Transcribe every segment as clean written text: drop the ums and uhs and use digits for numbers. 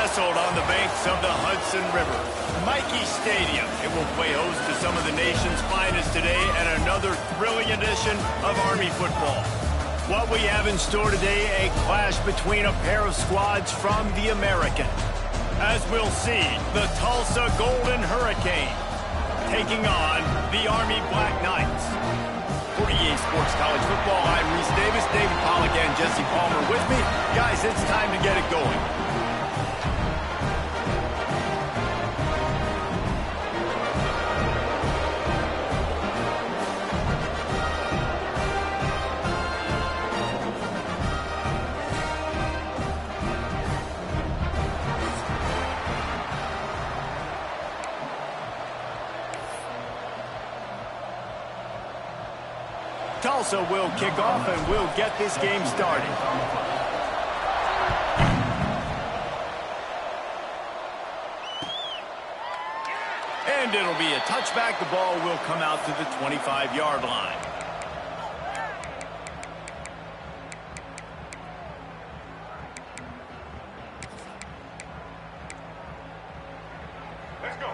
Nestled on the banks of the Hudson River, Michie Stadium. It will play host to some of the nation's finest today and another thrilling edition of Army football. What we have in store today, a clash between a pair of squads from the American. As we'll see, the Tulsa Golden Hurricane taking on the Army Black Knights. For EA Sports College Football, I'm Reese Davis, David Pollack, and Jesse Palmer with me. Guys, it's time to get it going. Tulsa will kick off and we'll get this game started. And it'll be a touchback. The ball will come out to the 25-yard line. Let's go.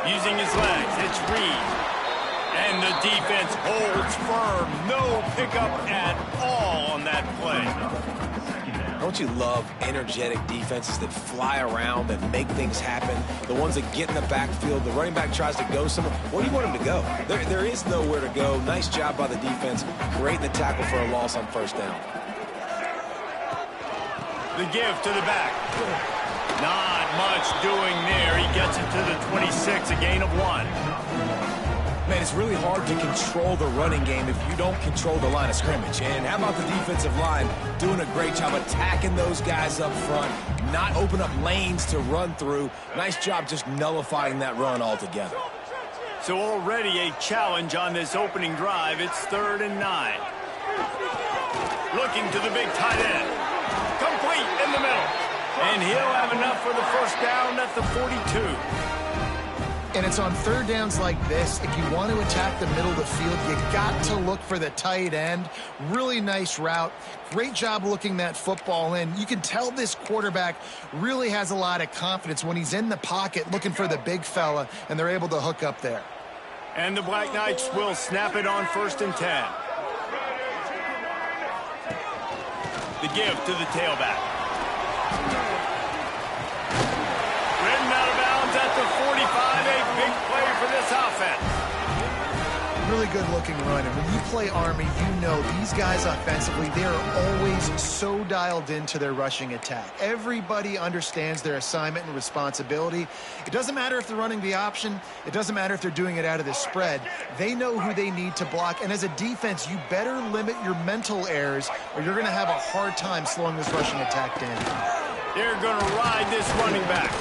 Using his legs, it's Reed. And the defense holds firm. No pickup at all on that play. Don't you love energetic defenses that fly around and make things happen? The ones that get in the backfield, the running back tries to go somewhere. Where do you want him to go? There is nowhere to go. Nice job by the defense. Great in the tackle for a loss on first down. The give to the back. Not much doing there. He gets it to the 26, a gain of 1. Man, it's really hard to control the running game if you don't control the line of scrimmage. And how about the defensive line doing a great job attacking those guys up front, not open up lanes to run through. Nice job just nullifying that run altogether. So already a challenge on this opening drive. It's 3rd and 9. Looking to the big tight end. Complete in the middle. And he'll have enough for the first down at the 42. And it's on 3rd downs like this. If you want to attack the middle of the field, you got to look for the tight end. Really nice route. Great job looking that football in. You can tell this quarterback really has a lot of confidence when he's in the pocket looking for the big fella, and they're able to hook up there. And the Black Knights will snap it on 1st and 10. The give to the tailback. Ridden out of bounds at the 45, a big play for this offense. Really good looking run. And when you play Army, you know these guys offensively, they are always so dialed into their rushing attack. Everybody understands their assignment and responsibility. It doesn't matter if they're running the option. It doesn't matter if they're doing it out of the spread. They know who they need to block. And as a defense, you better limit your mental errors or you're going to have a hard time slowing this rushing attack down. They're going to ride this running back.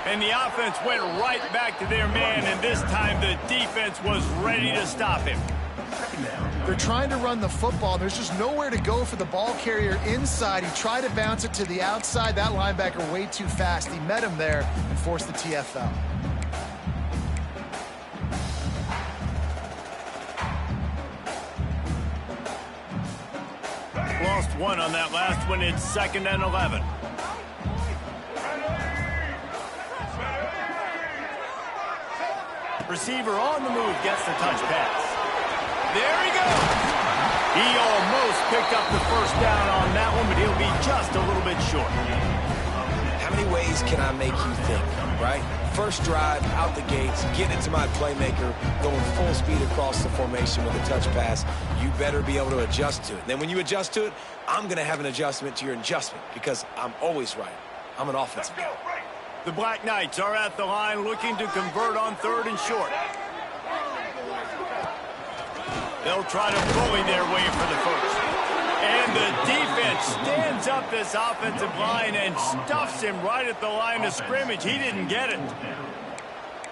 And the offense went right back to their man, and this time the defense was ready to stop him. They're trying to run the football. There's just nowhere to go for the ball carrier inside. He tried to bounce it to the outside. That linebacker way too fast. He met him there and forced the TFL. Lost 1 on that last one. It's 2nd and 11. Receiver on the move gets the touch pass. There he goes. He almost picked up the first down on that one, but he'll be just a little bit short. How many ways can I make you think, right? First drive, out the gates, getting it to my playmaker, going full speed across the formation with a touch pass. You better be able to adjust to it. Then when you adjust to it, I'm going to have an adjustment to your adjustment because I'm always right. I'm an offensive guy. The Black Knights are at the line looking to convert on 3rd and short. They'll try to bully their way for the first. And the defense stands up this offensive line and stuffs him right at the line of scrimmage. He didn't get it.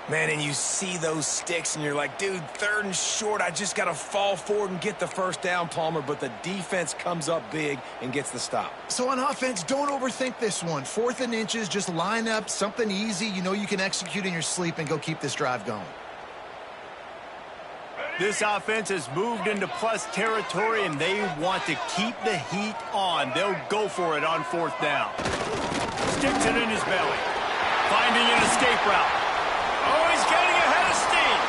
Man, and you see those sticks, and you're like, dude, 3rd and short, I just got to fall forward and get the first down, Palmer, but the defense comes up big and gets the stop. So on offense, don't overthink this one. 4th and inches, just line up something easy you know you can execute in your sleep and go keep this drive going. Ready? This offense has moved into plus territory, and they want to keep the heat on. They'll go for it on 4th down. Sticks it in his belly. Finding an escape route. Oh, he's getting ahead of steam.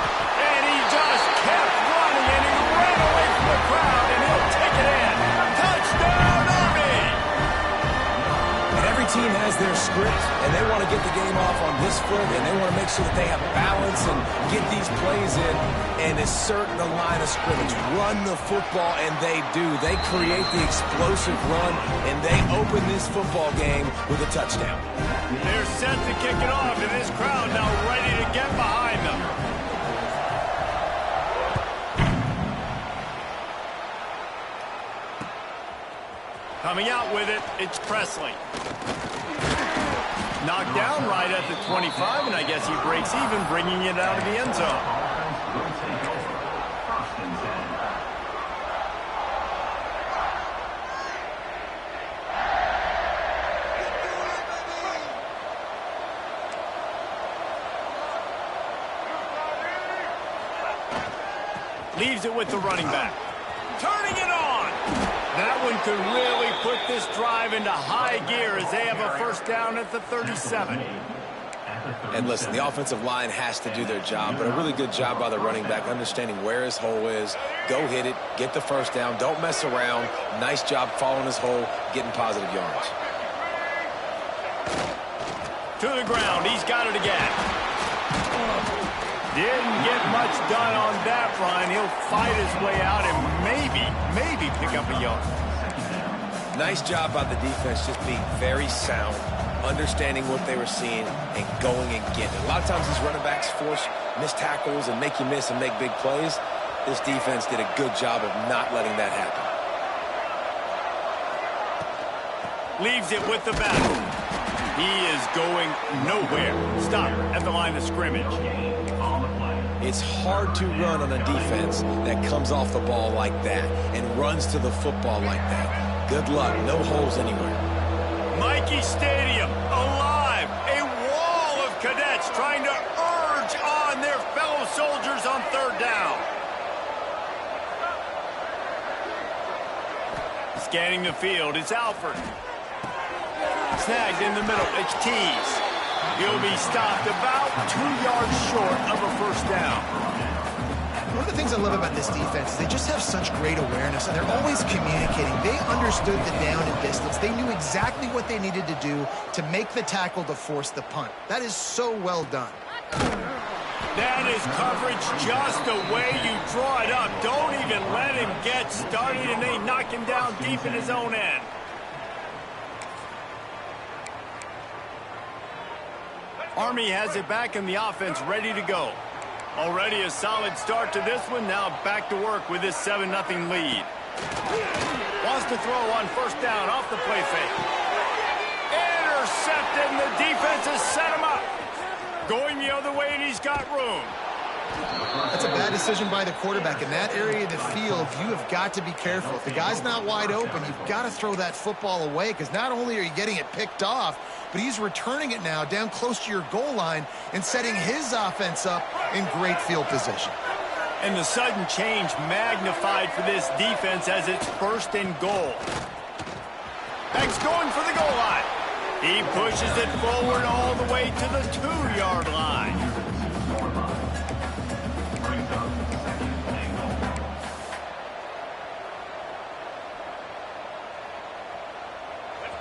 And he just kept running, and he ran away from the crowd, and he'll take it in. Touchdown, Army! And every team has their script, and they want to get the game off on this foot, and they want to make sure that they have balance and get these plays in and assert the line of scrimmage. Run the football, and they do. They create the explosive run, and they open this football game with a touchdown. They're set to kick it off, and this crowd now ready to get behind them. Coming out with it, it's Presley. Knocked down right at the 25, and I guess he breaks even, bringing it out of the end zone. Leaves it with the running back. Turning it on. That one could really put this drive into high gear as they have a 1st down at the 37. And listen, the offensive line has to do their job, but a really good job by the running back, understanding where his hole is. Go hit it, get the 1st down, don't mess around. Nice job following his hole, getting positive yards. To the ground, he's got it again. Didn't get much done on that run. He'll fight his way out and maybe pick up a yard. Nice job by the defense, just being very sound, understanding what they were seeing, and going and getting it. A lot of times these running backs force missed tackles and make you miss and make big plays. This defense did a good job of not letting that happen. Leaves it with the battle. He is going nowhere. Stop at the line of scrimmage. It's hard to run on a defense that comes off the ball like that and runs to the football like that. Good luck. No holes anywhere. Michie Stadium, alive. A wall of cadets trying to urge on their fellow soldiers on 3rd down. Scanning the field, it's Alford. Snagged in the middle, it's Tease. He'll be stopped about 2 yards short of a 1st down. One of the things I love about this defense is they just have such great awareness, and they're always communicating. They understood the down and distance. They knew exactly what they needed to do to make the tackle to force the punt. That is so well done. That is coverage just the way you draw it up. Don't even let him get started, and they knock him down deep in his own end. Army has it back in the offense, ready to go. Already a solid start to this one. Now back to work with this 7-0 lead. Wants to throw on 1st down off the play fake. Intercepted, and the defense has set him up. Going the other way, and he's got room. That's a bad decision by the quarterback. In that area of the field, you have got to be careful. If the guy's not wide open, you've got to throw that football away, because not only are you getting it picked off, but he's returning it now down close to your goal line and setting his offense up in great field position. And the sudden change magnified for this defense as it's 1st and goal. Beck's going for the goal line. He pushes it forward all the way to the 2-yard line.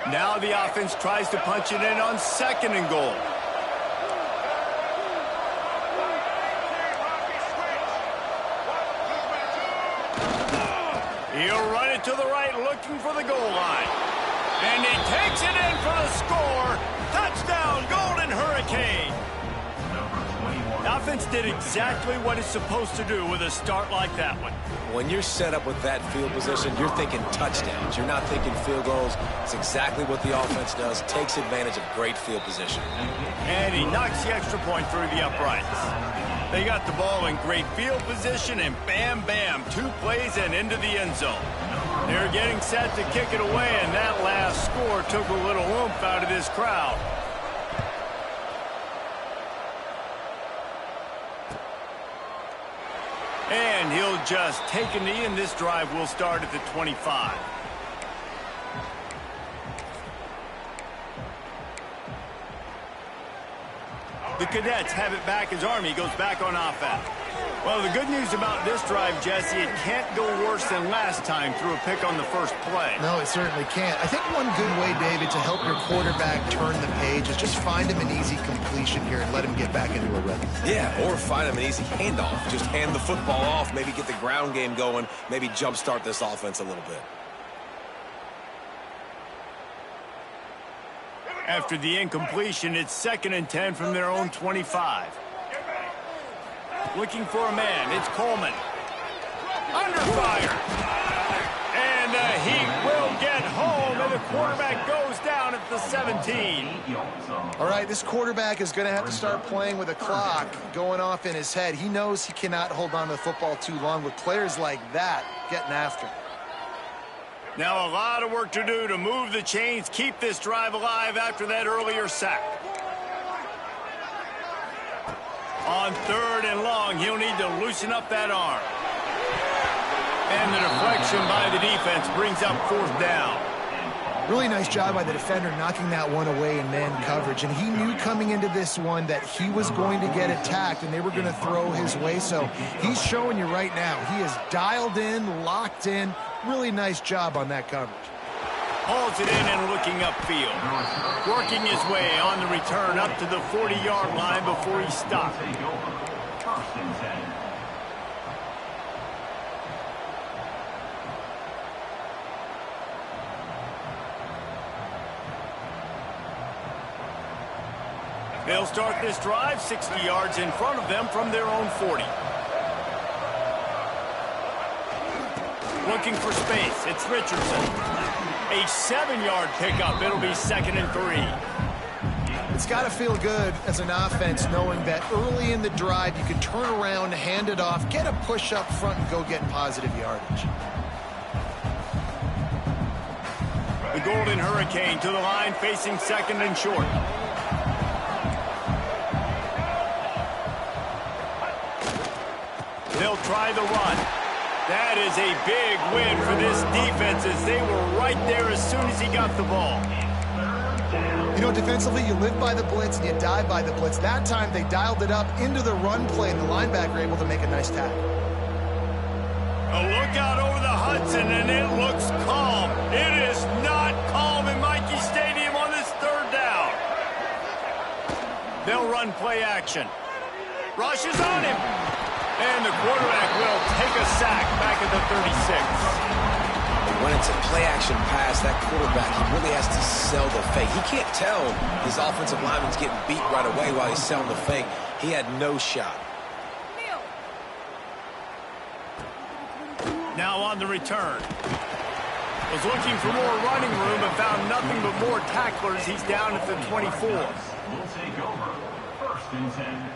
Now the offense tries to punch it in on 2nd and goal. He'll run it to the right, looking for the goal line. And he takes it in for the score. Touchdown, Golden Hurricane. The offense did exactly what it's supposed to do with a start like that one. When you're set up with that field position, you're thinking touchdowns. You're not thinking field goals. It's exactly what the offense does. Takes advantage of great field position. And he knocks the extra point through the uprights. They got the ball in great field position, and bam, bam, 2 plays and into the end zone. They're getting set to kick it away, and that last score took a little oomph out of this crowd. And he'll just take a knee, and this drive will start at the 25. The Cadets have it back as Army goes back on offense. Well, the good news about this drive, Jesse, it can't go worse than last time through a pick on the first play. No, it certainly can't. I think one good way, David, to help your quarterback turn the page is just find him an easy completion here and let him get back into a rhythm. Yeah, or find him an easy handoff. Just hand the football off, maybe get the ground game going, maybe jumpstart this offense a little bit. After the incompletion, it's 2nd and 10 from their own 25. Looking for a man, it's Coleman. Under fire. And he will get home, and the quarterback goes down at the 17. All right, this quarterback is going to have to start playing with a clock going off in his head. He knows he cannot hold on to the football too long with players like that getting after him. Now a lot of work to do to move the chains, keep this drive alive after that earlier sack. On 3rd and long, he'll need to loosen up that arm. And the deflection by the defense brings up 4th down. Really nice job by the defender knocking that one away in man coverage. And he knew coming into this one that he was going to get attacked and they were going to throw his way. So he's showing you right now. He is dialed in, locked in. Really nice job on that coverage. Hauls it in and looking upfield. Working his way on the return up to the 40-yard line before he stopped. They'll start this drive 60 yards in front of them from their own 40. Looking for space, it's Richardson. A 7-yard pickup. It'll be 2nd and 3. It's got to feel good as an offense knowing that early in the drive you can turn around, hand it off, get a push up front, and go get positive yardage. The Golden Hurricane to the line facing 2nd and short. They'll try the run. That is a big win for this defense as they were right there as soon as he got the ball. You know, defensively, you live by the blitz and you die by the blitz. That time, they dialed it up into the run play, and the linebacker able to make a nice tackle. A look out over the Hudson, and it looks calm. It is not calm in Michie Stadium on this 3rd down. They'll run play action. Rush is on him. And the quarterback will take a sack back at the 36. When it's a play-action pass, that quarterback, he really has to sell the fake. He can't tell his offensive lineman's getting beat right away while he's selling the fake. He had no shot. Now on the return. Was looking for more running room but found nothing but more tacklers. He's down at the 24. We'll take over 1st and 10.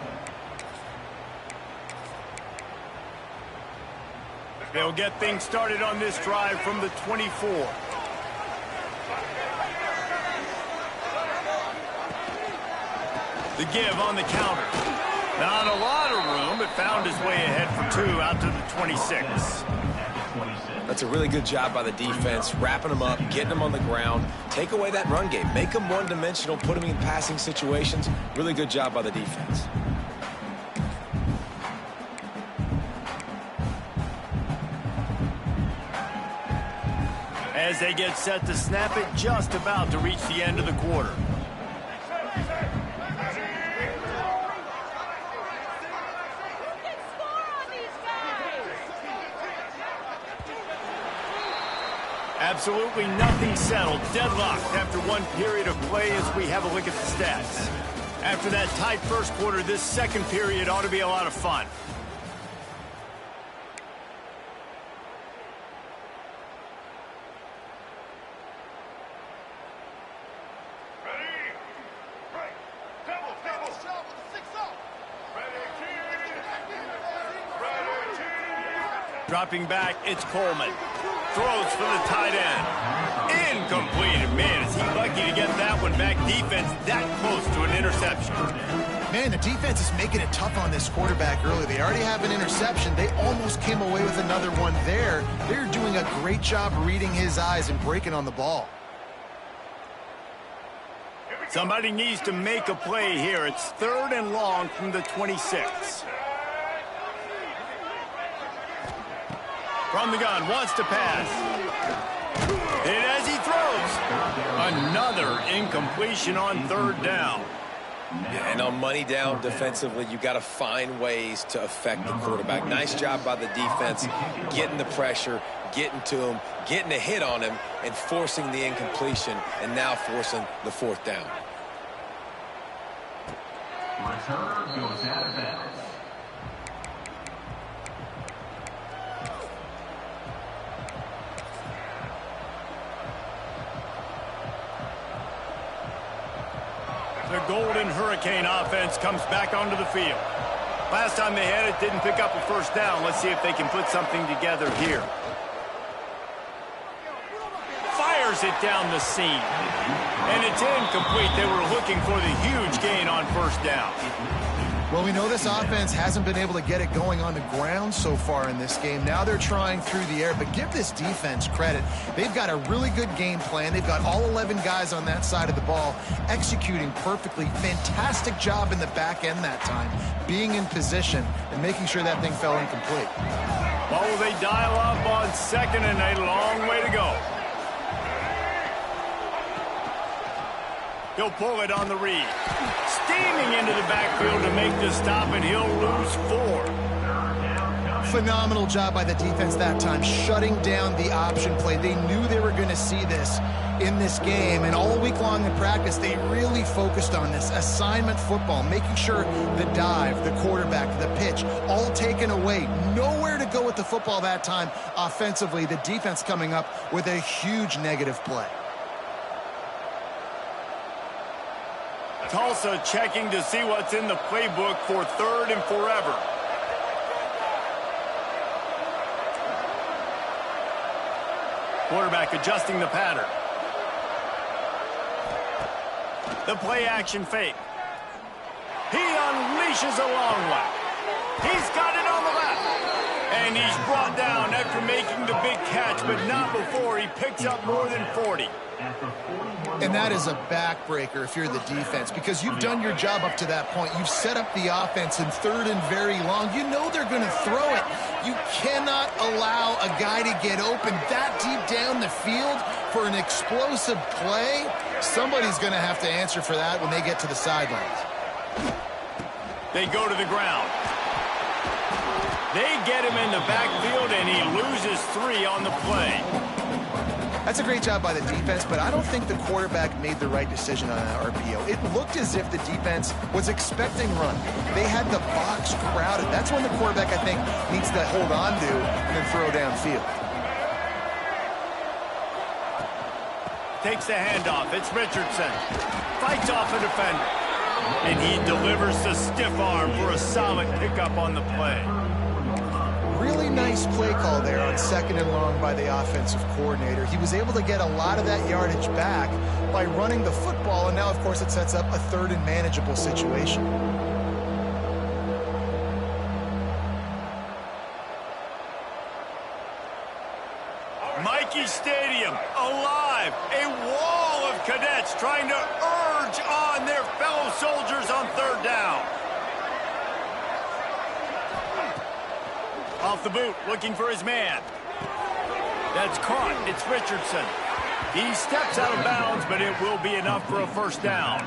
They'll get things started on this drive from the 24. The give on the counter. Not a lot of room, but found his way ahead for 2 out to the 26. That's a really good job by the defense, wrapping them up, getting them on the ground. Take away that run game. Make them one-dimensional, put them in passing situations. Really good job by the defense. As they get set to snap it, just about to reach the end of the quarter. Absolutely nothing settled. Deadlocked after one period of play as we have a look at the stats. After that tight first quarter, this second period ought to be a lot of fun. Dropping back, it's Coleman. throws for the tight end. Incomplete. Man, is he lucky to get that one back. Defense that close to an interception. Man, the defense is making it tough on this quarterback early. They already have an interception. They almost came away with another one there. They're doing a great job reading his eyes and breaking on the ball. Somebody needs to make a play here. It's 3rd and long from the 26. From the gun, wants to pass. And as he throws, another incompletion on 3rd down. Yeah, and on money down defensively, you got to find ways to affect the quarterback. Nice job by the defense, getting the pressure, getting to him, getting a hit on him, and forcing the incompletion, and now forcing the 4th down. Return goes out of bounds. The Golden Hurricane offense comes back onto the field. Last time they had it, didn't pick up a 1st down. Let's see if they can put something together here. Fires it down the seam. And it's incomplete. They were looking for the huge gain on 1st down. Well, we know this offense hasn't been able to get it going on the ground so far in this game. Now they're trying through the air, but give this defense credit. They've got a really good game plan. They've got all 11 guys on that side of the ball executing perfectly. Fantastic job in the back end that time, being in position and making sure that thing fell incomplete. Well, will they dial up on 2nd and a long way to go? He'll pull it on the read. Steaming into the backfield to make the stop, and he'll lose 4. Phenomenal job by the defense that time, shutting down the option play. They knew they were going to see this in this game, and all week long in practice, they really focused on this assignment football, making sure the dive, the quarterback, the pitch, all taken away. Nowhere to go with the football that time offensively. The defense coming up with a huge negative play. Tulsa checking to see what's in the playbook for 3rd and forever. Quarterback adjusting the pattern. The play action fake. He unleashes a long one. He's got it on the left. And he's brought down after making the big catch, but not before he picks up more than 40. And that is a backbreaker if you're the defense, because you've done your job up to that point. You've set up the offense in 3rd and very long. You know they're going to throw it. You cannot allow a guy to get open that deep down the field for an explosive play. Somebody's going to have to answer for that when they get to the sidelines. They go to the ground. They get him in the backfield, and he loses 3 on the play. That's a great job by the defense, but I don't think the quarterback made the right decision on that RPO. It looked as if the defense was expecting run. They had the box crowded. That's when the quarterback, I think, needs to hold on to and then throw downfield. Takes the handoff. It's Richardson. Fights off a defender. And he delivers the stiff arm for a solid pickup on the play. Really nice play call there on 2nd and long by the offensive coordinator. He was able to get a lot of that yardage back by running the football, and now, of course, it sets up a 3rd and manageable situation. Michie Stadium, alive. A wall of cadets trying to urge on their fellow soldiers on 3rd down. Off the boot, looking for his man. That's caught. It's Richardson. He steps out of bounds, but it will be enough for a 1st down.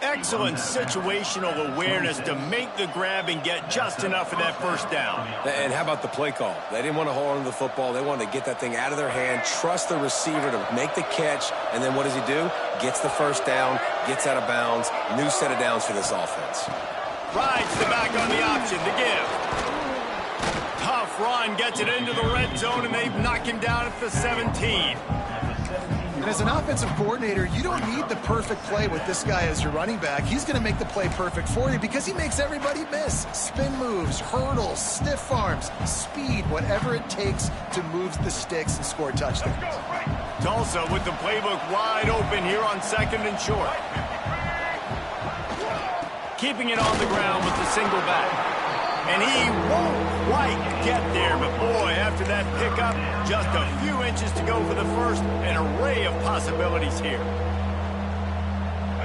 Excellent situational awareness to make the grab and get just enough of that 1st down. And how about the play call? They didn't want to hold on to the football. They wanted to get that thing out of their hand, trust the receiver to make the catch, and then what does he do? Gets the 1st down, gets out of bounds. New set of downs for this offense. Rides the back on the option to give. Tough run, gets it into the red zone, and they knock him down at the 17. And as an offensive coordinator, you don't need the perfect play with this guy as your running back. He's going to make the play perfect for you because he makes everybody miss. Spin moves, hurdles, stiff arms, speed, whatever it takes to move the sticks and score touchdowns. Tulsa with the playbook wide open here on 2nd and short. Keeping it on the ground with the single back. And he won't quite get there, but boy, after that pickup, just a few inches to go for the first. An array of possibilities here.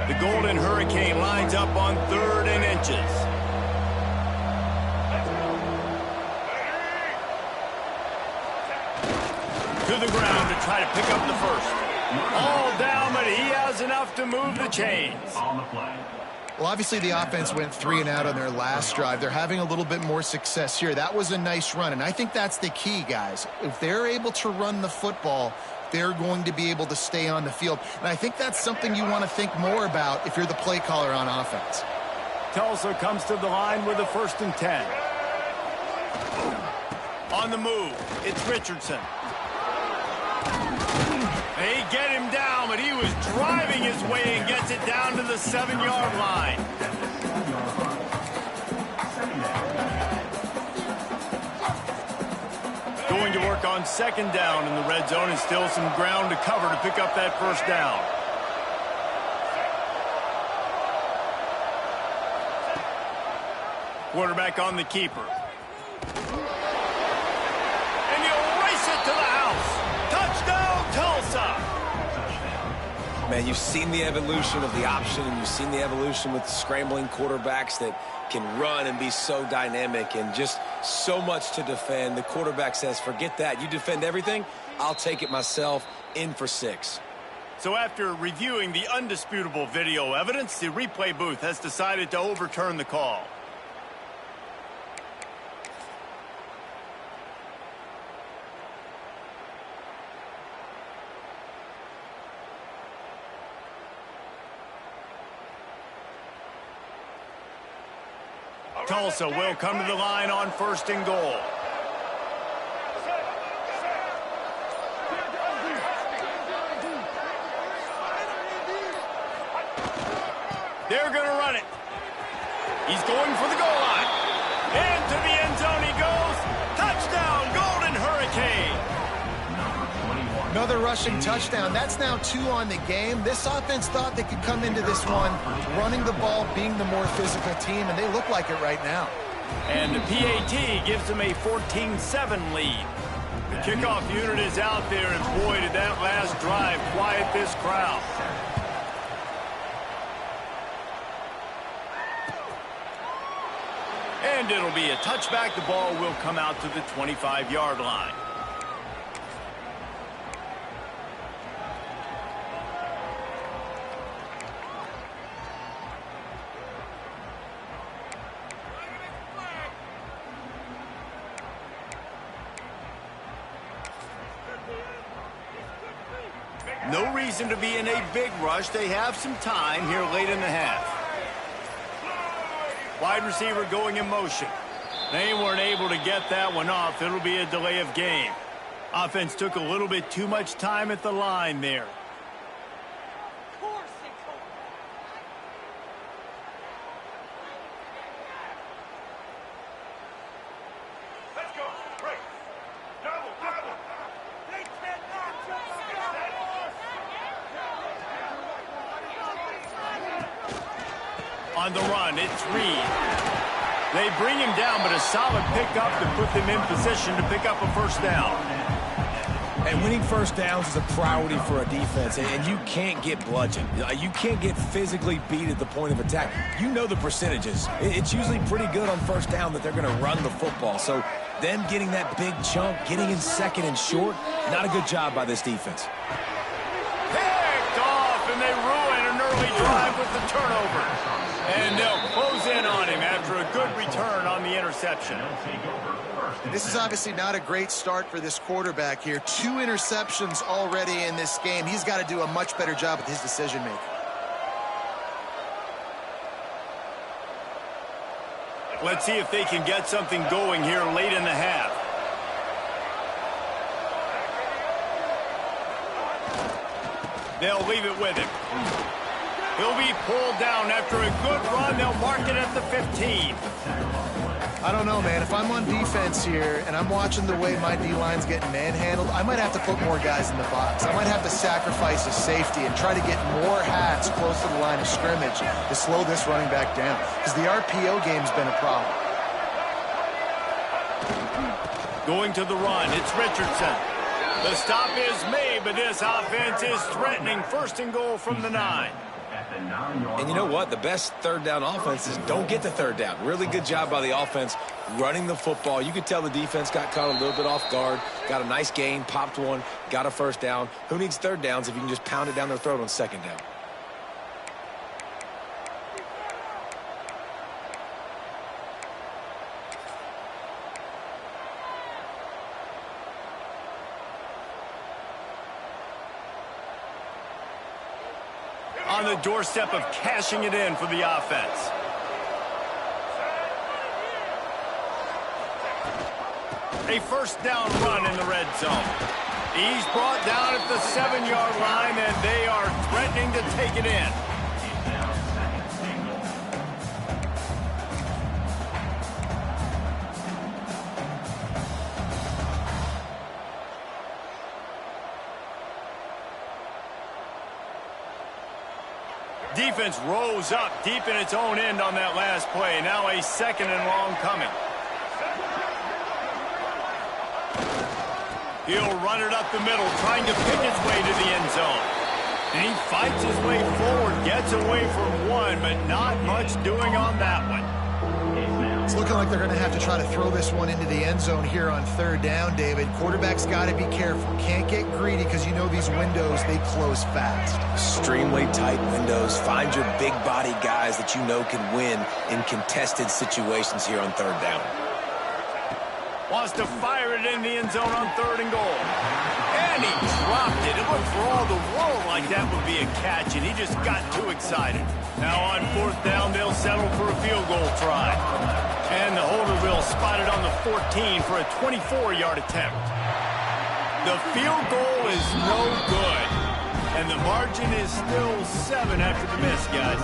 The Golden Hurricane lines up on 3rd and inches. To the ground to try to pick up the first. All down, but he has enough to move the chains. On the play. Well, obviously the offense went 3 and out on their last drive. They're having a little bit more success here. That was a nice run, and I think that's the key, guys. If they're able to run the football, they're going to be able to stay on the field. And I think that's something you want to think more about if you're the play caller on offense. Tulsa comes to the line with a 1st and 10. On the move, it's Richardson. They get him down, but he was driving his way and gets it down to the 7-yard line. Going to work on 2nd down in the red zone, and still some ground to cover to pick up that 1st down. Quarterback on the keeper. And he'll race it to the house. Touchdown, Tulsa! Man, you've seen the evolution of the option, and you've seen the evolution with scrambling quarterbacks that can run and be so dynamic and just so much to defend. The quarterback says, forget that. You defend everything, I'll take it myself. In for 6. So after reviewing the undisputable video evidence, the replay booth has decided to overturn the call. Tulsa will come to the line on 1st and goal. They're going to run it. He's going for the goal line. And to the end zone he goes. Touchdown, Golden Hurricane. Another rushing touchdown. That's now 2 on the game. This offense thought they could come into this one running the ball, being the more physical team, and they look like it right now. And the PAT gives them a 14-7 lead. The kickoff unit is out there, and boy, did that last drive quiet this crowd. And it'll be a touchback. The ball will come out to the 25-yard line. No reason to be in a big rush. They have some time here late in the half. Wide receiver going in motion. They weren't able to get that one off. It'll be a delay of game. Offense took a little bit too much time at the line there. On the run, it's Reed. They bring him down, but a solid pickup to put them in position to pick up a 1st down. And winning 1st downs is a priority for a defense, and you can't get bludgeoned. You can't get physically beat at the point of attack. You know the percentages. It's usually pretty good on 1st down that they're going to run the football. So them getting that big chunk, getting in 2nd and short, not a good job by this defense. Picked off, and they ruin an early drive with the turnover. And they'll close in on him after a good return on the interception. This is obviously not a great start for this quarterback here. 2 interceptions already in this game. He's got to do a much better job with his decision-making. Let's see if they can get something going here late in the half. They'll leave it with him. He'll be pulled down after a good run. They'll mark it at the 15. I don't know, man. If I'm on defense here and I'm watching the way my D-line's getting manhandled, I might have to put more guys in the box. I might have to sacrifice a safety and try to get more hats close to the line of scrimmage to slow this running back down, because the RPO game's been a problem. Going to the run, it's Richardson. The stop is made, but this offense is threatening. First and goal from the 9. And you know what? The best third down offenses don't get the third down. Really good job by the offense running the football. You could tell the defense got caught a little bit off guard. Got a nice gain, popped one, got a first down. Who needs third downs if you can just pound it down their throat on second down? On the doorstep of cashing it in for the offense. A first down run in the red zone. He's brought down at the 7-yard line, and they are threatening to take it in. Defense rose up deep in its own end on that last play. Now a second and long coming. He'll run it up the middle, trying to pick his way to the end zone. And he fights his way forward, gets away from one, but not much doing on that one. It's looking like they're going to have to try to throw this one into the end zone here on third down, David. Quarterback's got to be careful. Can't get greedy, because you know these windows, they close fast. Extremely tight windows. Find your big body guys that you know can win in contested situations here on third down. Wants to fire it in the end zone on third and goal. And he dropped it. It looked for all the world like that would be a catch, and he just got too excited. Now on fourth down, they'll settle for a field goal try. And the holder will spot it on the 14 for a 24-yard attempt. The field goal is no good. And the margin is still 7 after the miss, guys.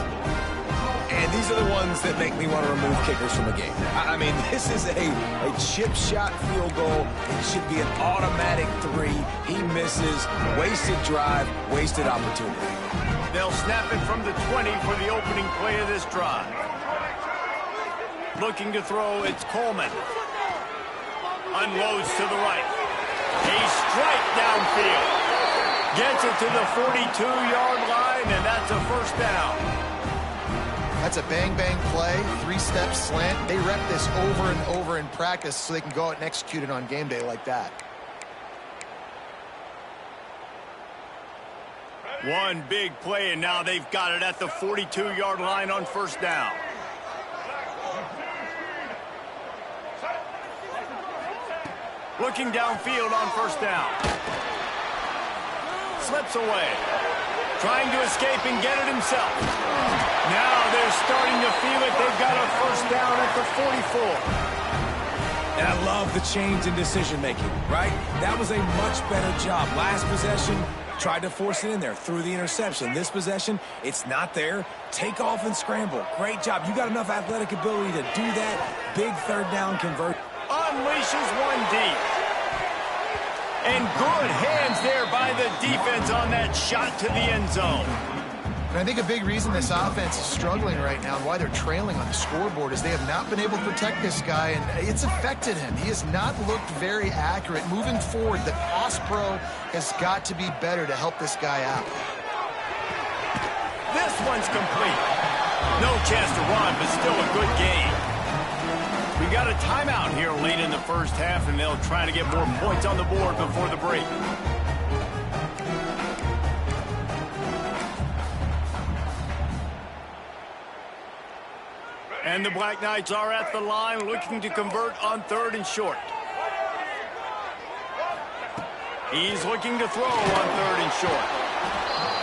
And these are the ones that make me want to remove kickers from a game. I mean, this is a chip shot field goal. It should be an automatic 3. He misses. Wasted drive, wasted opportunity. They'll snap it from the 20 for the opening play of this drive. Looking to throw, it's Coleman. Unloads to the right. A strike downfield. Gets it to the 42-yard line, and that's a first down. That's a bang-bang play, 3-step slant. They rep this over and over in practice so they can go out and execute it on game day like that. One big play, and now they've got it at the 42-yard line on first down. Looking downfield on first down. Slips away. Trying to escape and get it himself. Now they're starting to feel it. They've got a first down at the 44. And I love the change in decision-making, right? That was a much better job. Last possession, tried to force it in there, threw the interception. This possession, it's not there. Take off and scramble. Great job. You got enough athletic ability to do that. Big third down convert. Unleashes one deep. And good hands there by the defense on that shot to the end zone. And I think a big reason this offense is struggling right now and why they're trailing on the scoreboard is they have not been able to protect this guy, and it's affected him. He has not looked very accurate. Moving forward, the pass pro has got to be better to help this guy out. This one's complete. No chance to run, but still a good game. We got a timeout here late in the first half, and they'll try to get more points on the board before the break. And the Black Knights are at the line looking to convert on third and short. He's looking to throw on third and short.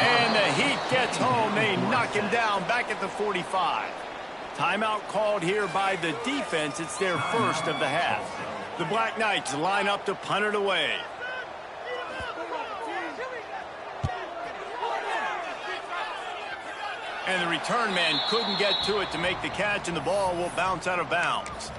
And the Heat gets home. They knock him down back at the 45. Timeout called here by the defense. It's their first of the half. The Black Knights line up to punt it away. And the return man couldn't get to it to make the catch, and the ball will bounce out of bounds.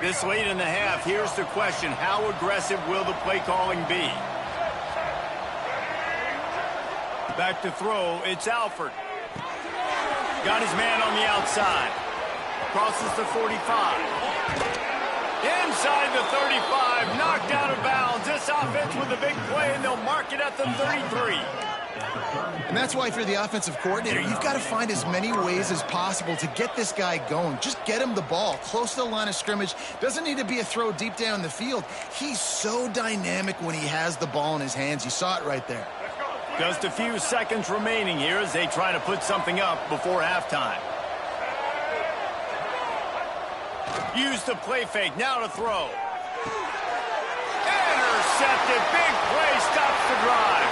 This late in the half, here's the question. How aggressive will the play calling be? Back to throw, it's Alford. Got his man on the outside. Crosses the 45. Inside the 35, knocked out of bounds. This offense with a big play, and they'll mark it at the 33. And that's why if you're the offensive coordinator, you've got to find as many ways as possible to get this guy going. Just get him the ball close to the line of scrimmage. Doesn't need to be a throw deep down the field. He's so dynamic when he has the ball in his hands. You saw it right there. Just a few seconds remaining here as they try to put something up before halftime. Use the play fake, now to throw. Intercepted, big play, stops the drive.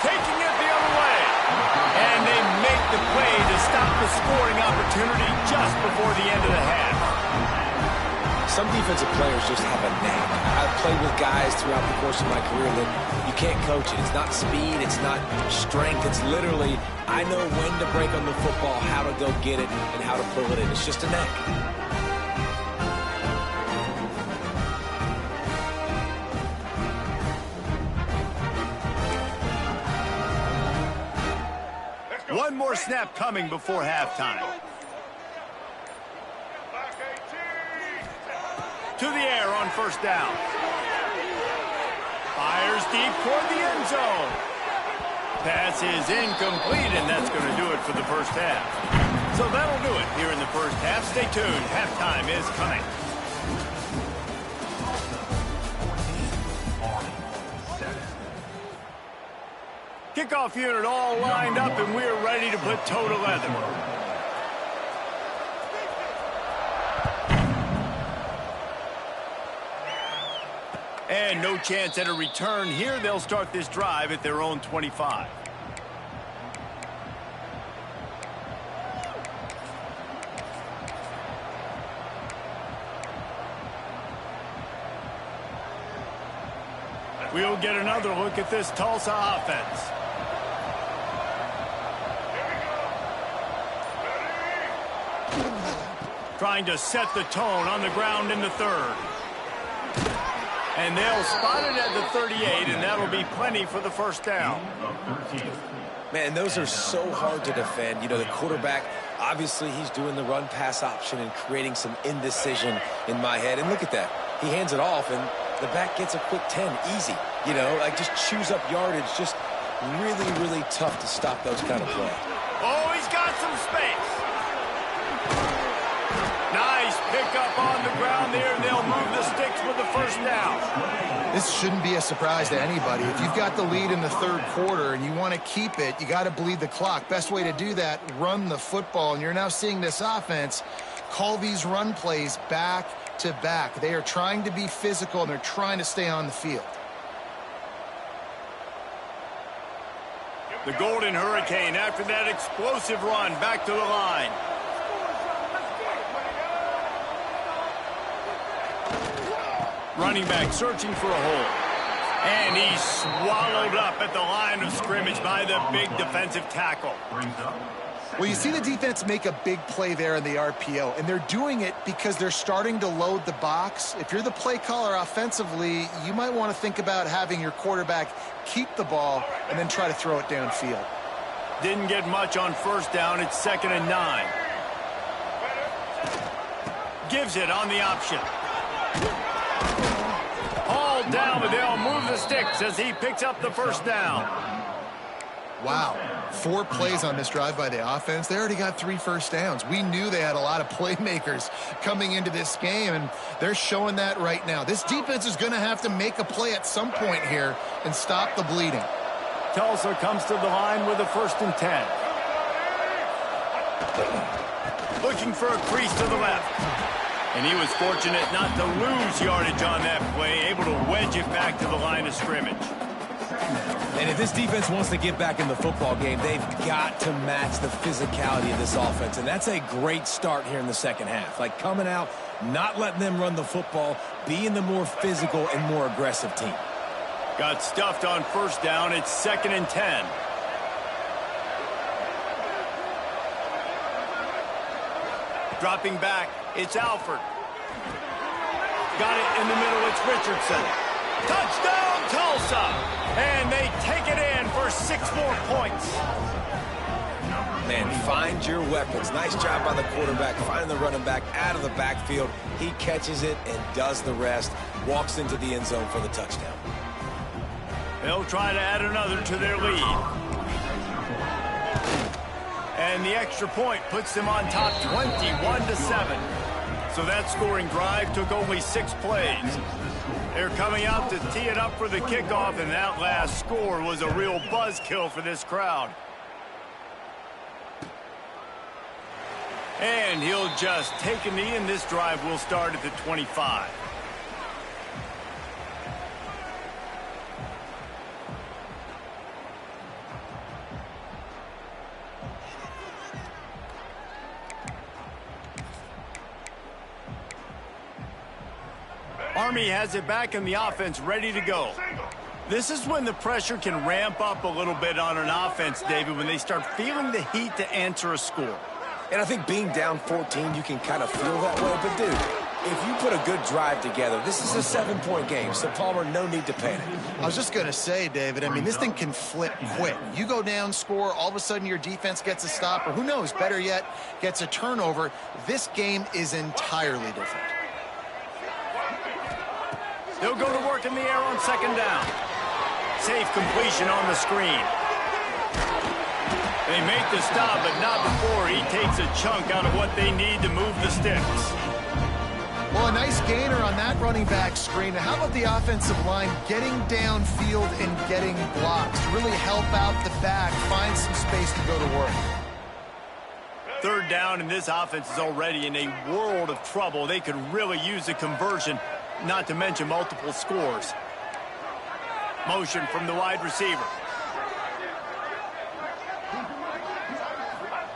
Taking it the other way. And they make the play to stop the scoring opportunity just before the end of the half. Some defensive players just have a knack. I've played with guys throughout the course of my career that you can't coach it. It's not speed, it's not strength. It's literally, I know when to break on the football, how to go get it, and how to pull it in. It's just a knack. One more snap coming before halftime. To the air on first down. Fires deep toward the end zone. Pass is incomplete, and that's going to do it for the first half. So that'll do it here in the first half. Stay tuned. Halftime is coming. Kickoff unit all lined up, and we're ready to put toe to leather. And no chance at a return here. They'll start this drive at their own 25. We'll get another look at this Tulsa offense. Trying to set the tone on the ground in the third. And they'll spot it at the 38, and that'll be plenty for the first down. Man, those are so hard to defend. You know, the quarterback, obviously he's doing the run-pass option and creating some indecision in my head. And look at that. He hands it off, and the back gets a quick 10, easy. You know, like just chews up yardage. Just really, really tough to stop those kind of plays. Oh, he's got some space. Nice pickup on the ground there, and they'll move the sticks with the first down. This shouldn't be a surprise to anybody. If you've got the lead in the third quarter and you want to keep it, you got to bleed the clock. Best way to do that, run the football. And you're now seeing this offense call these run plays back to back. They are trying to be physical, and they're trying to stay on the field. The Golden Hurricane, after that explosive run, back to the line. Running back searching for a hole. And he's swallowed up at the line of scrimmage by the big defensive tackle. Well, you see the defense make a big play there in the RPO, and they're doing it because they're starting to load the box. If you're the play caller offensively, you might want to think about having your quarterback keep the ball and then try to throw it downfield. Didn't get much on first down. It's 2nd and 9. Gives it on the option. All down, but they'll move the sticks as he picks up the first down. Wow, 4 plays on this drive by the offense. They already got 3 first downs. We knew they had a lot of playmakers coming into this game, and they're showing that right now. This defense is going to have to make a play at some point here and stop the bleeding. Tulsa comes to the line with a 1st and 10. Looking for a crease to the left. And he was fortunate not to lose yardage on that play, able to wedge it back to the line of scrimmage. And if this defense wants to get back in the football game, they've got to match the physicality of this offense. And that's a great start here in the second half. Like coming out, not letting them run the football, being the more physical and more aggressive team. Got stuffed on first down. It's 2nd and 10. Dropping back, it's Alford. Got it in the middle, it's Richardson. Touchdown, Tulsa! And they take it in for 6 more points. Man, find your weapons. Nice job by the quarterback, finding the running back out of the backfield. He catches it and does the rest. Walks into the end zone for the touchdown. They'll try to add another to their lead. And the extra point puts them on top 21-7. So that scoring drive took only 6 plays. They're coming out to tee it up for the kickoff, and that last score was a real buzzkill for this crowd. And he'll just take a knee, and this drive will start at the 25. Army has it back in the offense, ready to go. This is when the pressure can ramp up a little bit on an offense, David, when they start feeling the heat to answer a score. And I think being down 14, you can kind of feel that way. But, dude, if you put a good drive together, this is a 7-point game. So, Palmer, no need to panic. I was just going to say, David, I mean, this thing can flip quick. You go down, score, all of a sudden your defense gets a stop, or who knows, better yet, gets a turnover. This game is entirely different. They'll go to work in the air on 2nd down. Safe completion on the screen. They make the stop, but not before he takes a chunk out of what they need to move the sticks. Well, a nice gainer on that running back screen. How about the offensive line getting downfield and getting blocks to really help out the back, find some space to go to work? 3rd down, and this offense is already in a world of trouble. They could really use a conversion, not to mention multiple scores. Motion from the wide receiver.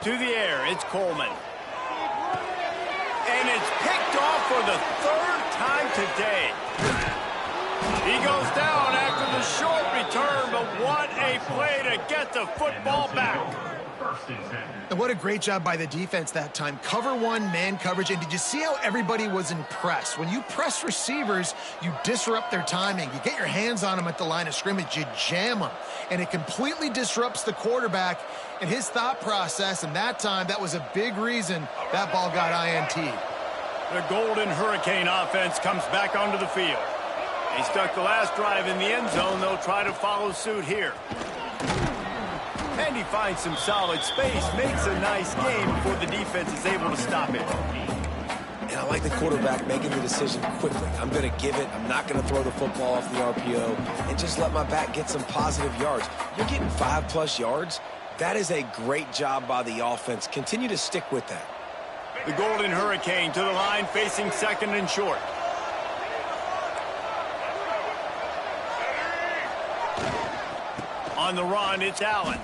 To the air, it's Coleman. And it's picked off for the 3rd time today. He goes down after the short return, but what a play to get the football back. And what a great job by the defense that time. Cover 1, man coverage. And did you see how everybody was impressed? When you press receivers, you disrupt their timing. You get your hands on them at the line of scrimmage. You jam them. And it completely disrupts the quarterback and his thought process. And that time, that was a big reason that ball got INT. The Golden Hurricane offense comes back onto the field. They stuck the last drive in the end zone. They'll try to follow suit here. And he finds some solid space, makes a nice game before the defense is able to stop it. And I like the quarterback making the decision quickly. I'm going to give it. I'm not going to throw the football off the RPO and just let my back get some positive yards. You're getting 5+ yards. That is a great job by the offense. Continue to stick with that. The Golden Hurricane to the line, facing 2nd and short. On the run, it's Allen.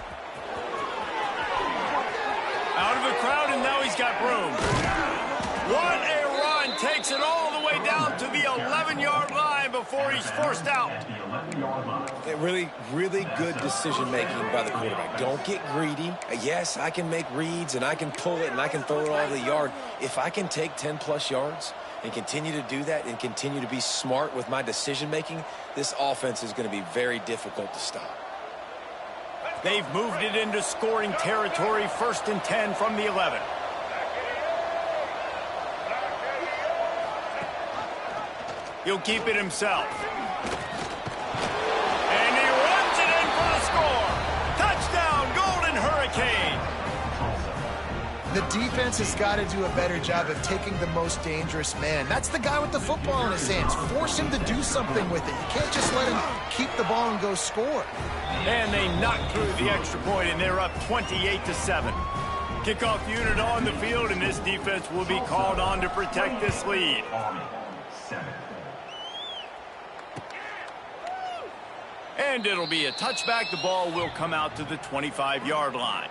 Out of the crowd, and now he's got room. What a run! Takes it all the way down to the 11-yard line before he's forced out. Really, really good decision-making by the quarterback. Don't get greedy. Yes, I can make reads, and I can pull it, and I can throw it all the yard. If I can take 10+ yards and continue to do that and continue to be smart with my decision-making, this offense is going to be very difficult to stop. They've moved it into scoring territory, 1st and 10 from the 11. He'll keep it himself. And he runs it in for the score. Touchdown, Golden Hurricane. The defense has got to do a better job of taking the most dangerous man. That's the guy with the football in his hands. Force him to do something with it. You can't just let him keep the ball and go score. And they knock through the extra point, and they're up 28-7. Kickoff unit on the field, and this defense will be called on to protect this lead. And it'll be a touchback. The ball will come out to the 25-yard line.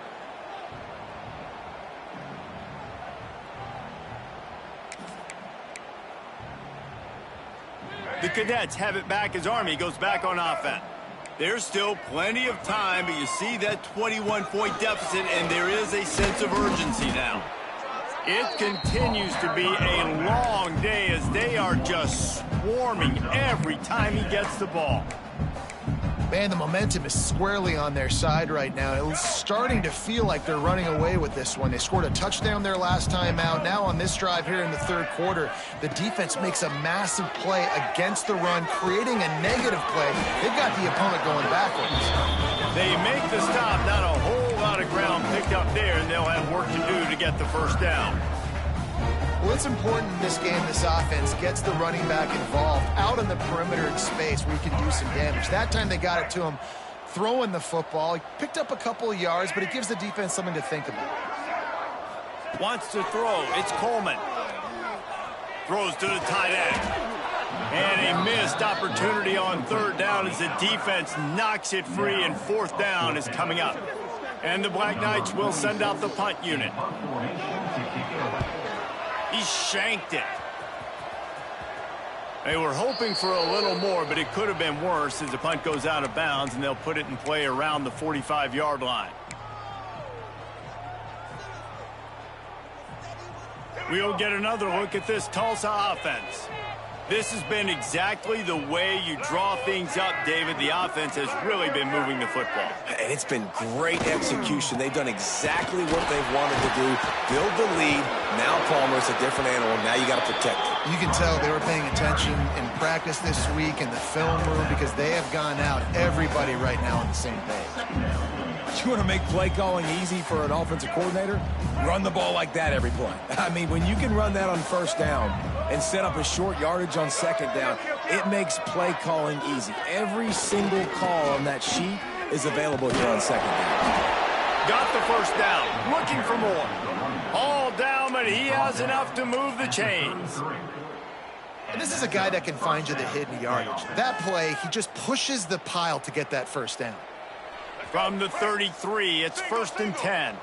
The Cadets have it back as Army goes back on offense. There's still plenty of time, but you see that 21-point deficit, and there is a sense of urgency now. It continues to be a long day as they are just swarming every time he gets the ball. Man, the momentum is squarely on their side right now. It's starting to feel like they're running away with this one. They scored a touchdown their last time out. Now on this drive here in the third quarter, the defense makes a massive play against the run, creating a negative play. They've got the opponent going backwards. They make the stop, not a whole lot of ground picked up there, and they'll have work to do to get the first down. Well, it's important in this game this offense gets the running back involved out on the perimeter in space where he can do some damage. That time they got it to him throwing the football. He picked up a couple of yards, but it gives the defense something to think about. Wants to throw. It's Coleman. Throws to the tight end. And a missed opportunity on third down as the defense knocks it free, and fourth down is coming up. And the Black Knights will send out the punt unit. He shanked it. They were hoping for a little more, but it could have been worse as the punt goes out of bounds, and they'll put it in play around the 45-yard line. We'll get another look at this Tulsa offense. This has been exactly the way you draw things up, David. The offense has really been moving the football. And it's been great execution. They've done exactly what they've wanted to do. Build the lead. Now Palmer's a different animal. Now you got to protect it. You can tell they were paying attention in practice this week in the film room because they have gone out, everybody right now on the same page. You want to make play calling easy for an offensive coordinator? Run the ball like that every play. I mean, when you can run that on first down and set up a short yardage on second down, it makes play calling easy. Every single call on that sheet is available here on second down. Got the first down. Looking for more. All down, but he has enough to move the chains. And this is a guy that can find you the hidden yardage. That play, he just pushes the pile to get that first down. From the 33, it's 1st and 10.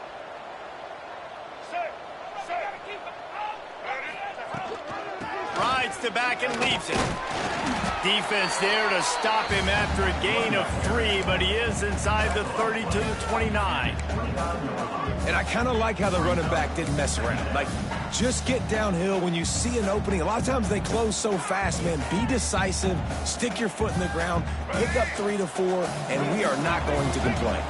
Rides to back and leaves it. Defense there to stop him after a gain of 3, but he is inside the 30 to the 29. And I kind of like how the running back didn't mess around. Like, just get downhill when you see an opening. A lot of times they close so fast, man. Be decisive, stick your foot in the ground, pick up 3 to 4, and we are not going to complain.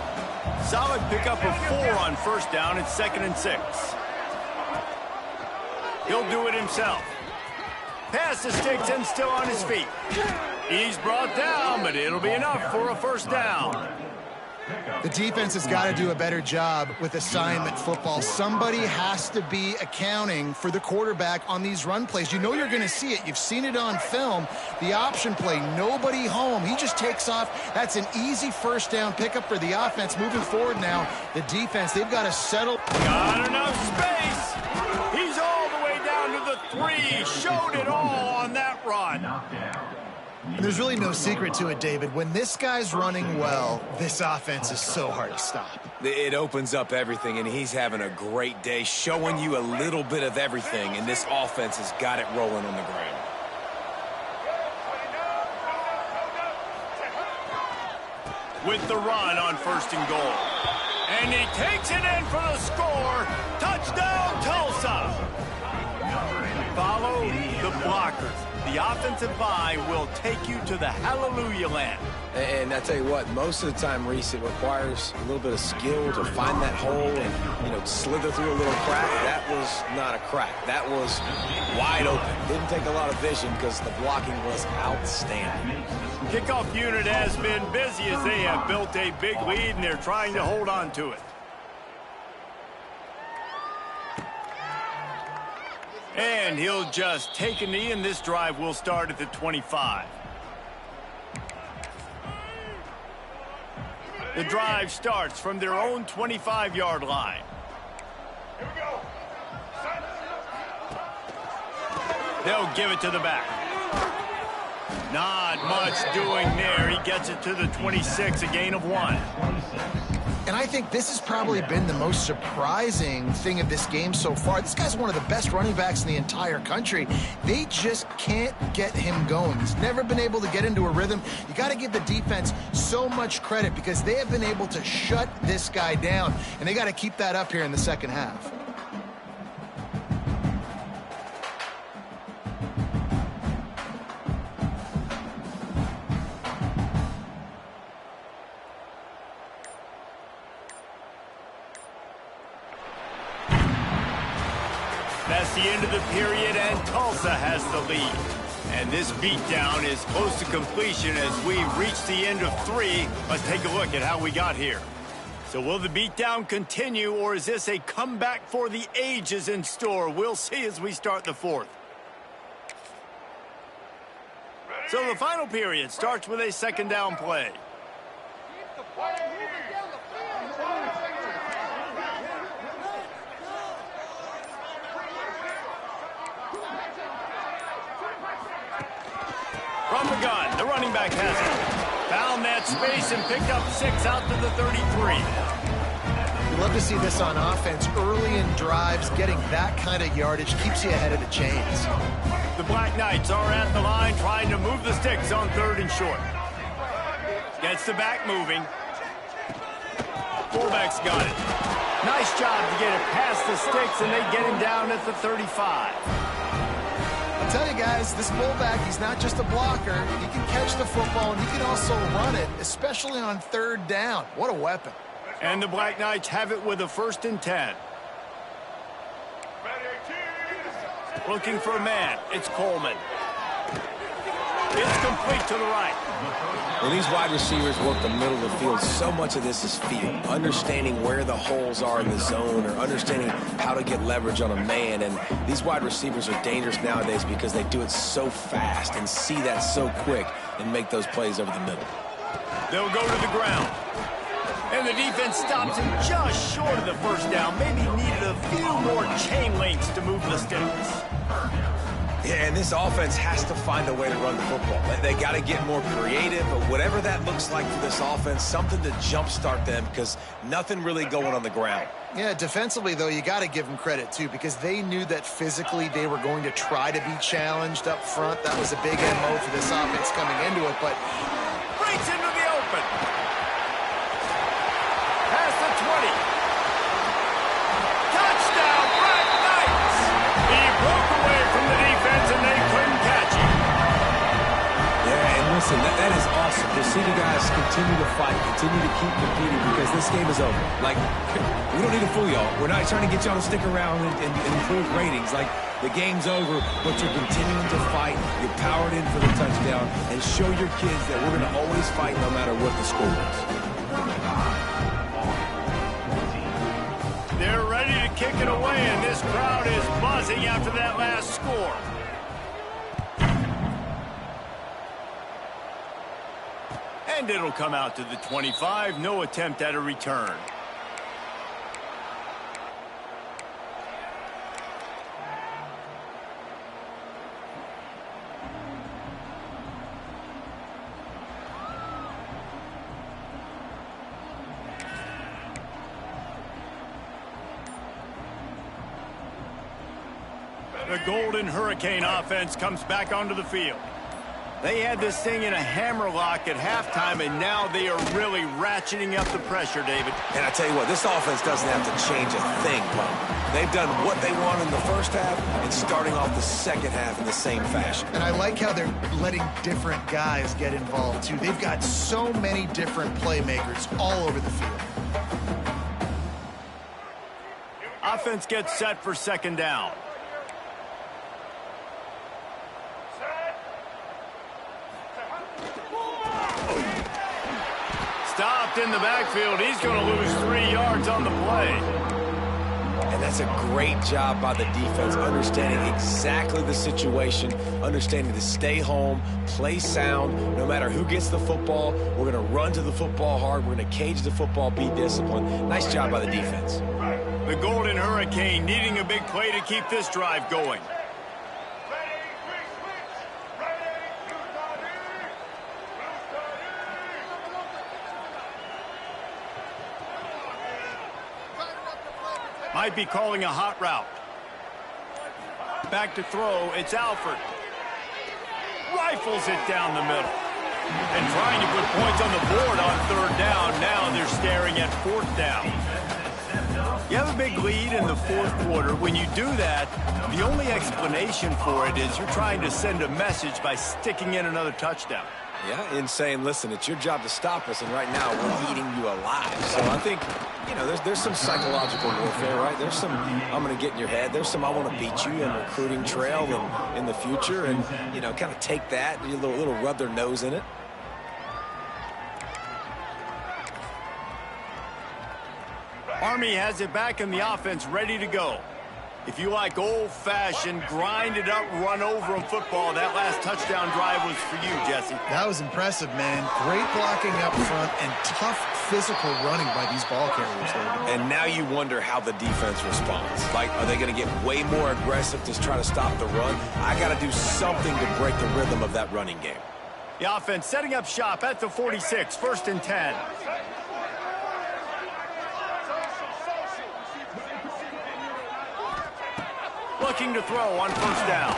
Solid pickup of 4 on first down. It's 2nd and 6. He'll do it himself. Pass to Stigson, still on his feet. He's brought down, but it'll be enough for a first down. The defense has got to do a better job with assignment football. Somebody has to be accounting for the quarterback on these run plays. You know you're going to see it. You've seen it on film. The option play, nobody home. He just takes off. That's an easy first down pickup for the offense. Moving forward now, the defense, they've got to settle. Got enough space. He's all the way down to the 3. Showed it all on that run. And there's really no secret to it, David. When this guy's running well, this offense is so hard to stop. It opens up everything, and he's having a great day, showing you a little bit of everything, and this offense has got it rolling on the ground. With the run on 1st and goal. And he takes it in for the score. Touchdown, Tulsa. Follow the blockers. The offensive line will take you to the hallelujah land. And I tell you what, most of the time, Reese, it requires a little bit of skill to find that hole and, slither through a little crack. That was not a crack. That was wide open. Didn't take a lot of vision because the blocking was outstanding. Kickoff unit has been busy as they have built a big lead, and they're trying to hold on to it. And he'll just take a knee, and this drive will start at the 25. The drive starts from their own 25-yard line. Here we go. They'll give it to the back. Not much doing there. He gets it to the 26, a gain of 1. And I think this has probably been the most surprising thing of this game so far. This guy's one of the best running backs in the entire country. They just can't get him going. He's never been able to get into a rhythm. You got to give the defense so much credit because they have been able to shut this guy down, and they got to keep that up here in the second half. That's the end of the period, and Tulsa has the lead. And this beatdown is close to completion as we reach the end of 3. Let's take a look at how we got here. So will the beatdown continue, or is this a comeback for the ages in store? We'll see as we start the 4th. So the final period starts with a second down play. From the gun, the running back has it. Found that space and picked up 6 out to the 33. We love to see this on offense. Early in drives, getting that kind of yardage keeps you ahead of the chains. The Black Knights are at the line trying to move the sticks on 3rd and short. Gets the back moving. Fullback's got it. Nice job to get it past the sticks, and they get him down at the 35. I'll tell you guys, this fullback, he's not just a blocker. He can catch the football, and he can also run it, especially on 3rd down. What a weapon. And the Black Knights have it with a 1st and 10. Looking for a man. It's Coleman. It's complete to the right. When these wide receivers work the middle of the field, so much of this is feel. Understanding where the holes are in the zone or understanding how to get leverage on a man. And these wide receivers are dangerous nowadays because they do it so fast and see that so quick and make those plays over the middle. They'll go to the ground. And the defense stops him just short of the 1st down. Maybe needed a few more chain links to move the sticks. Yeah, and this offense has to find a way to run the football. They got to get more creative, but whatever that looks like for this offense, something to jumpstart them because nothing really going on the ground. Yeah, defensively, though, you got to give them credit, too, because they knew that physically they were going to try to be challenged up front. That was a big MO for this offense coming into it, but breaks into the open. Past the 20. Touchdown, Black Knights! He broke away from the defense, and they couldn't catch him. Yeah, and listen, that is awesome to see the guys continue to fight, continue to keep competing because this game is over. Like, we don't need to fool y'all. We're not trying to get y'all to stick around and improve ratings. Like, the game's over, but you're continuing to fight. You're powered in for the touchdown and show your kids that we're going to always fight no matter what the score is. They're ready to kick it away, and this crowd is buzzing after that last score. And it'll come out to the 25. No attempt at a return. The Golden Hurricane offense comes back onto the field. They had this thing in a hammerlock at halftime, and now they are really ratcheting up the pressure, David. And I tell you what, this offense doesn't have to change a thing, Pump. They've done what they want in the first half and starting off the second half in the same fashion. And I like how they're letting different guys get involved, too. They've got so many different playmakers all over the field. Offense gets set for second down. Stopped in the backfield. He's going to lose 3 yards on the play. And that's a great job by the defense, understanding exactly the situation, understanding to stay home, play sound. No matter who gets the football, we're going to run to the football hard. We're going to cage the football, be disciplined. Nice job by the defense. The Golden Hurricane needing a big play to keep this drive going. Might be calling a hot route. Back to throw, it's Alford. Rifles it down the middle. And trying to put points on the board on third down. Now they're staring at fourth down. You have a big lead in the fourth quarter. When you do that, the only explanation for it is you're trying to send a message by sticking in another touchdown. Yeah, and saying, listen, it's your job to stop us, and right now we're eating you alive. So I think, you know, there's some psychological warfare, right? There's some, I'm going to get in your head. There's some, I want to beat you in recruiting trail and in the future, and, you know, kind of take that, a little rub their nose in it. Army has it back in the offense, ready to go. If you like old-fashioned, grind-it-up, run-over-'em football, that last touchdown drive was for you, Jesse. That was impressive, man. Great blocking up front and tough physical running by these ball carriers, David. And now you wonder how the defense responds. Like, are they going to get way more aggressive to try to stop the run? I got to do something to break the rhythm of that running game. The offense setting up shop at the 46, 1st and 10. Looking to throw on first down.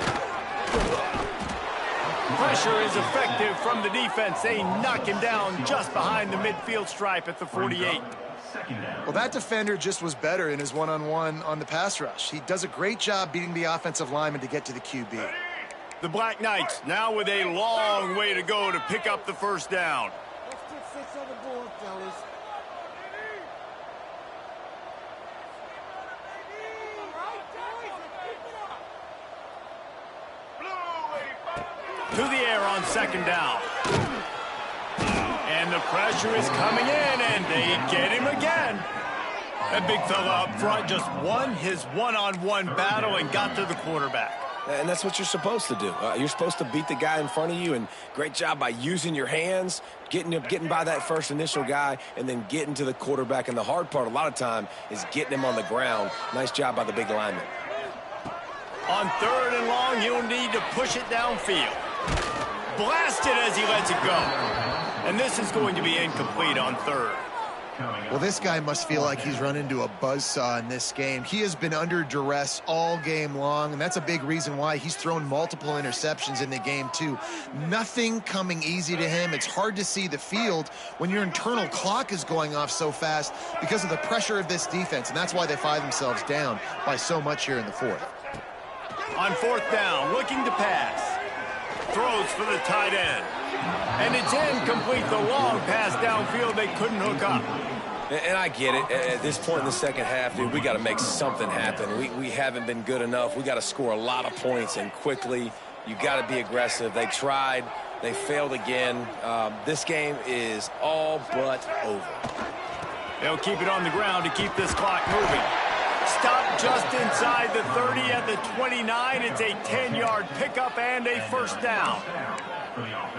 Pressure is effective from the defense. They knock him down just behind the midfield stripe at the 48. Well, that defender just was better in his one-on-one on the pass rush. He does a great job beating the offensive lineman to get to the QB. The Black Knights now with a long way to go to pick up the first down. Let's put 6 on the board, fellas. To the air on 2nd down. And the pressure is coming in, and they get him again. That big fella up front just won his one-on-one battle and got to the quarterback. And that's what you're supposed to do. You're supposed to beat the guy in front of you, and great job by using your hands, getting by that first initial guy, and then getting to the quarterback. And the hard part a lot of time is getting him on the ground. Nice job by the big lineman. On 3rd and long, he'll need to push it downfield. Blasted as he lets it go. And this is going to be incomplete on 3rd. Well, this guy must feel like he's run into a buzzsaw in this game. He has been under duress all game long, and that's a big reason why he's thrown multiple interceptions in the game, too. Nothing coming easy to him. It's hard to see the field when your internal clock is going off so fast because of the pressure of this defense, and that's why they find themselves down by so much here in the 4th. On 4th down, looking to pass. Throws for the tight end. And it's incomplete. The long pass downfield they couldn't hook up. And I get it. At this point in the second half, dude, we got to make something happen. We haven't been good enough. We got to score a lot of points and quickly. You got to be aggressive. They tried. They failed again. This game is all but over. They'll keep it on the ground to keep this clock moving. Stop just inside the 30 at the 29. It's a 10-yard pickup and a first down.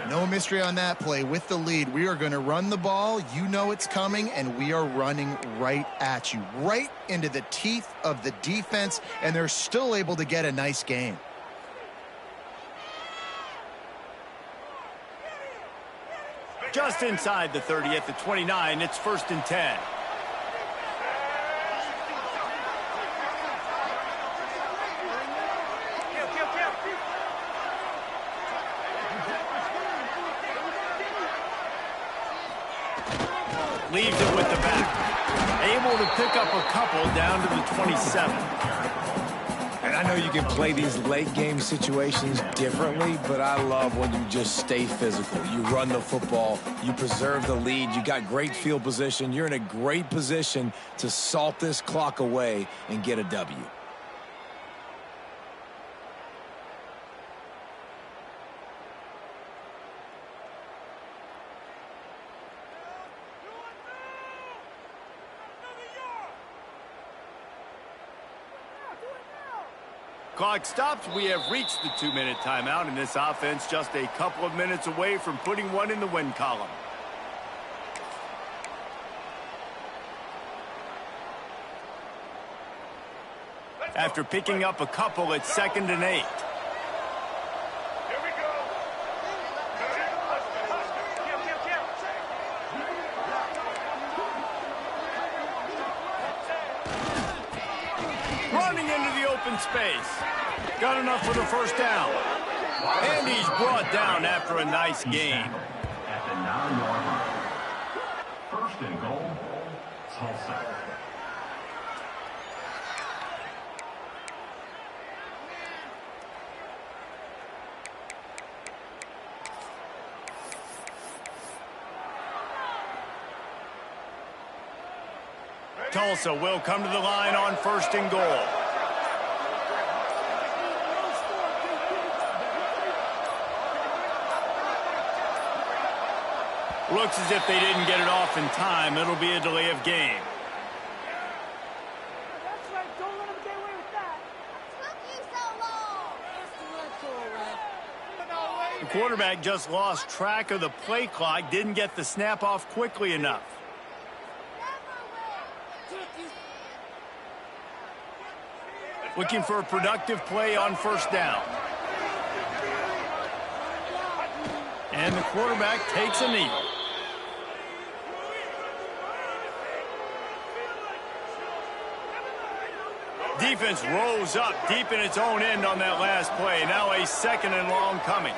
No mystery on that play. With the lead, we are going to run the ball. You know it's coming, and we are running right at you, right into the teeth of the defense, and they're still able to get a nice gain. Just inside the 30 at the 29. It's 1st and 10. Leaves it with the back. Able to pick up a couple down to the 27. And I know you can play these late game situations differently, but I love when you just stay physical. You run the football, you preserve the lead, you got great field position. You're in a great position to salt this clock away and get a W. Clock stops. We have reached the 2-minute timeout, and this offense just a couple of minutes away from putting one in the win column. After picking up a couple, it's 2nd and 8. running into the open space. Got enough for the first down. And he's brought down after a nice gain. At the 9-yard line. First and goal, Tulsa. Tulsa will come to the line on first and goal. Looks as if they didn't get it off in time. It'll be a delay of game. That's right. Don't let him get away with that. Took you so long. The quarterback just lost track of the play clock. Didn't get the snap off quickly enough. Looking for a productive play on first down. And the quarterback takes a knee. Defense rose up deep in its own end on that last play. Now a second and long coming.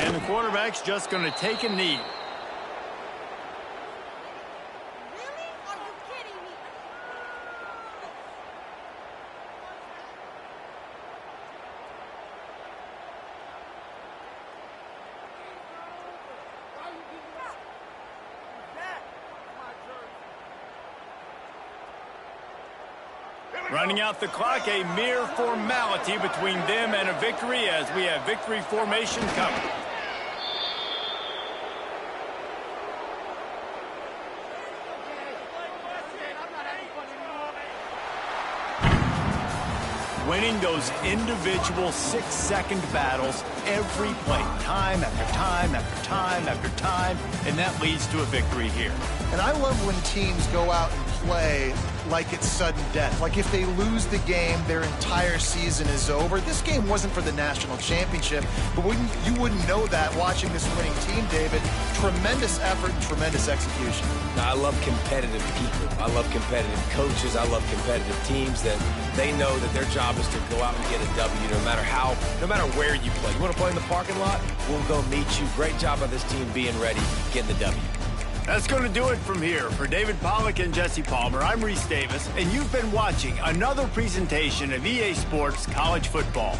And the quarterback's just going to take a knee. Running out the clock, a mere formality between them and a victory as we have victory formation coming. Winning those individual 6-second battles every play, time after time after time after time, and that leads to a victory here. And I love when teams go out and play like it's sudden death. Like if they lose the game, their entire season is over. This game wasn't for the national championship, but you wouldn't know that watching this winning team, David. Tremendous effort and tremendous execution. I love competitive people. I love competitive coaches. I love competitive teams that they know that their job is to go out and get a W no matter where you play. You want to play in the parking lot? We'll go meet you. Great job by this team being ready, getting the W. That's going to do it from here. For David Pollack and Jesse Palmer, I'm Reese Davis, and you've been watching another presentation of EA Sports College Football.